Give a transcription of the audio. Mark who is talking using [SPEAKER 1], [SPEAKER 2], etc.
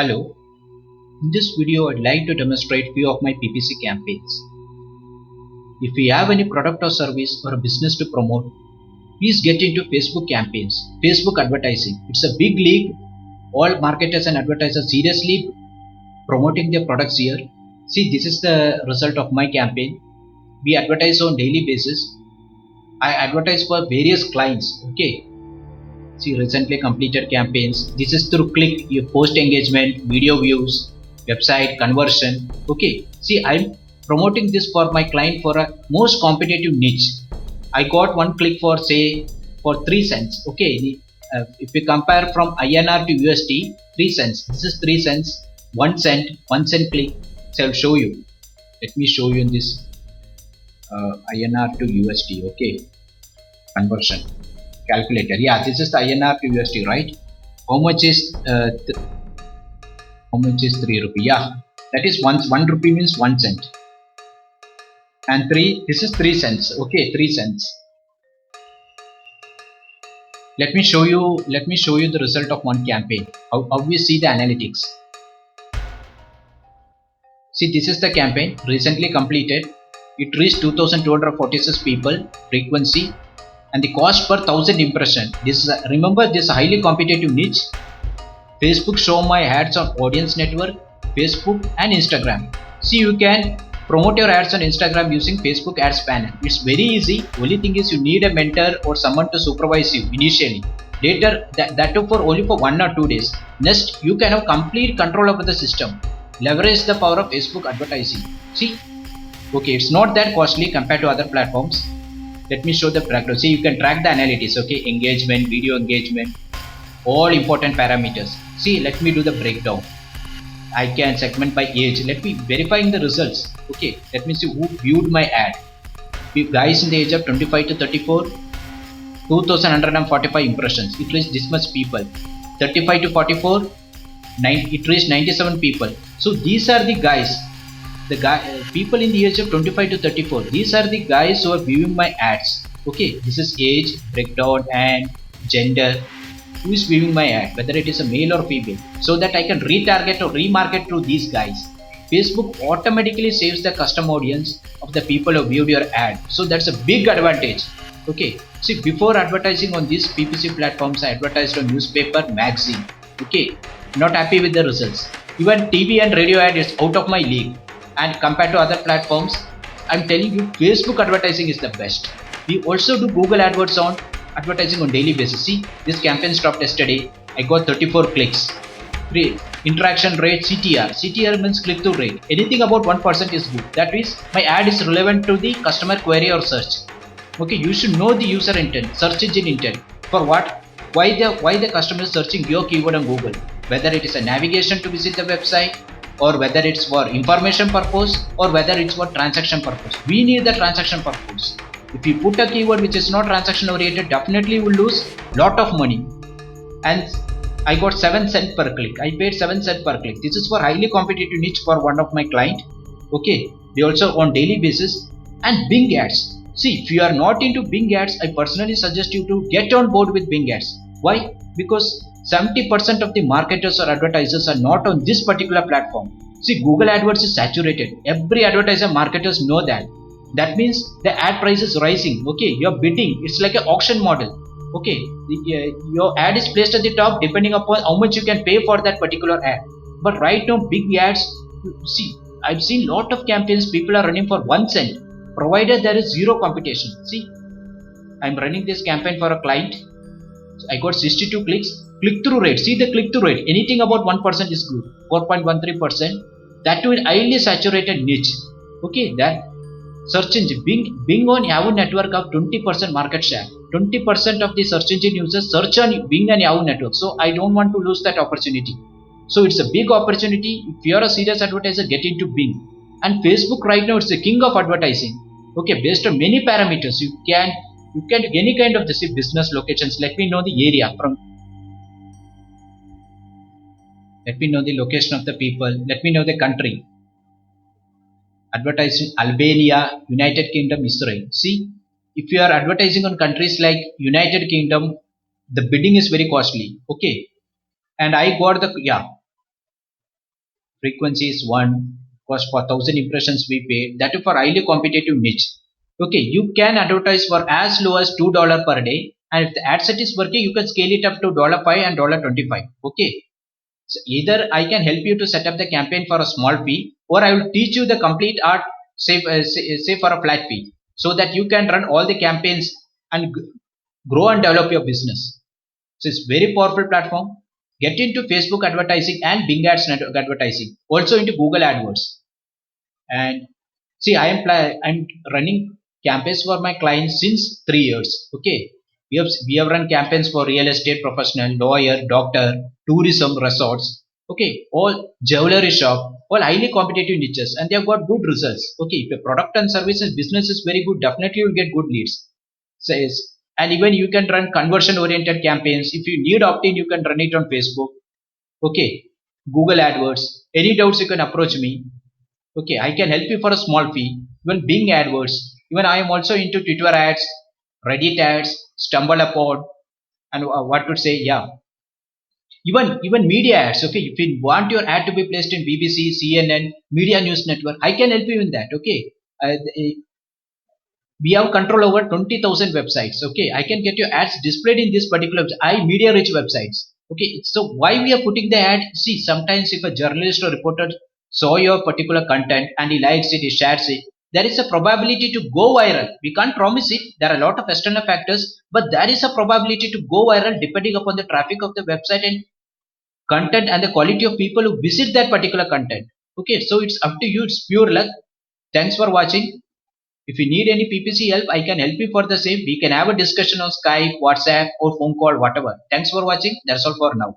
[SPEAKER 1] Hello, in this video I'd like to demonstrate few of my PPC campaigns. If you have any product or service or a business to promote, please get into Facebook campaigns, Facebook advertising. It's a big league. All marketers and advertisers seriously promoting their products here. See, this is the result of my campaign. We advertise on daily basis. I advertise for various clients. Okay. See, recently completed campaigns. This is through click, your post engagement, video views, website conversion. Okay. See, I'm promoting this for my client for a most competitive niche. I got one click for say for 3 cents. Okay. If we compare from INR to USD, 3 cents. This is 3 cents, 1 cent, 1 cent click. So I'll show you. Let me show you in this INR to USD. Okay. Conversion calculator. Yeah, this is the INR to USD, right? How much is 3 rupee? Yeah, that is 1 rupee means 1 cent, and 3, this is 3 cents. Okay, 3 cents. Let me show you the result of one campaign. How we see the analytics. See, this is the campaign recently completed. It reached 2246 people frequency, and the cost per 1000 impression. This is remember, this highly competitive niche. Facebook show my ads on Audience Network, Facebook and Instagram. See, you can promote your ads on Instagram using Facebook Ads Panel. It's very easy. Only thing is you need a mentor or someone to supervise you initially. Later, that too for only for 1 or 2 days. Next, you can have complete control over the system. Leverage the power of Facebook advertising. See, okay, it's not that costly compared to other platforms. Let me show the breakdown. See, you can track the analytics. Okay, engagement, video engagement, all important parameters. See, let me do the breakdown. I can segment by age. Let me verifying the results. Okay, let me see who viewed my ad. Guys in the age of 25 to 34, 2145 impressions. It reached this much people. 35 to 44, it reached 97 people. So these are the guys, people in the age of 25 to 34. These are the guys who are viewing my ads. Okay, this is age, breakdown, and gender. Who is viewing my ad, whether it is a male or female, so that I can retarget or remarket to these guys. Facebook automatically saves the custom audience of the people who viewed your ad. So that's a big advantage. Okay. See, before advertising on these PPC platforms, I advertised on newspaper, magazine. Okay. Not happy with the results. Even TV and radio ad is out of my league. And compared to other platforms, I'm telling you, Facebook advertising is the best. We also do Google AdWords on advertising on daily basis. See, this campaign stopped yesterday. I got 34 clicks. Interaction rate, CTR means click-through rate. Anything about 1% is good. That means my ad is relevant to the customer query or search. Okay, you should know the user intent, search engine intent. For what? Why the customer is searching your keyword on Google? Whether it is a navigation to visit the website, or whether it's for information purpose, or whether it's for transaction purpose. We need the transaction purpose. If you put a keyword which is not transaction oriented, definitely you will lose lot of money. And I got 7 cents per click. I paid 7 cents per click. This is for highly competitive niche for one of my client. Okay, they also on daily basis. And Bing ads. See, if you are not into Bing ads, I personally suggest you to get on board with Bing ads. Why? Because 70% of the marketers or advertisers are not on this particular platform. See, Google AdWords is saturated. Every advertiser, marketers know that. That means the ad price is rising. Okay, you're bidding. It's like an auction model. Okay, your ad is placed at the top depending upon how much you can pay for that particular ad. But right now, big ads. See, I've seen lot of campaigns. People are running for 1 cent, provided there is zero competition. See, I'm running this campaign for a client. I got 62 clicks. Click-through rate. See the click-through rate. Anything about 1% is good. 4.13%. That too in highly saturated niche. Okay, that search engine. Bing on Yahoo network of 20% market share. 20% of the search engine users search on Bing and Yahoo network. So I don't want to lose that opportunity. So it's a big opportunity. If you are a serious advertiser, get into Bing. And Facebook right now, it's the king of advertising. Okay, based on many parameters, you can do any kind of this business locations. Let me know the area from. Let me know the location of the people. Let me know the country. Advertising Albania, United Kingdom, Israel. See, if you are advertising on countries like United Kingdom, the bidding is very costly. Okay, and I got the frequency is 1, cost for 1000 impressions we pay, that is for highly competitive niche. Okay, you can advertise for as low as $2 per day, and if the ad set is working, you can scale it up to $5 and $25. Okay, so either I can help you to set up the campaign for a small fee, or I will teach you the complete art, say for a flat fee, so that you can run all the campaigns and grow and develop your business. So it's very powerful platform. Get into Facebook advertising and Bing Ads network advertising, also into Google AdWords. And see, I'm running campaigns for my clients since 3 years. Okay, we have run campaigns for real estate professional, lawyer, doctor, tourism resorts. Okay, all jewelry shop, all highly competitive niches, and they have got good results. Okay, if your product and services business is very good, definitely you'll get good leads. Says, and even you can run conversion oriented campaigns. If you need opt-in, you can run it on Facebook. Okay, Google AdWords. Any doubts, you can approach me. Okay, I can help you for a small fee. Even Bing AdWords. Even I am also into Twitter ads, Reddit ads, Stumble Upon, and what to say, yeah. Even media ads. Okay, if you want your ad to be placed in BBC, CNN, Media News Network, I can help you in that. Okay, we have control over 20,000 websites. Okay, I can get your ads displayed in this particular media rich websites. Okay, so why we are putting the ad? See, sometimes if a journalist or reporter saw your particular content and he likes it, he shares it, there is a probability to go viral. We can't promise it, there are a lot of external factors, but there is a probability to go viral depending upon the traffic of the website and content and the quality of people who visit that particular content. Okay, so it's up to you, it's pure luck. Thanks for watching. If you need any PPC help, I can help you for the same. We can have a discussion on Skype, WhatsApp, or phone call, whatever. Thanks for watching. That's all for now.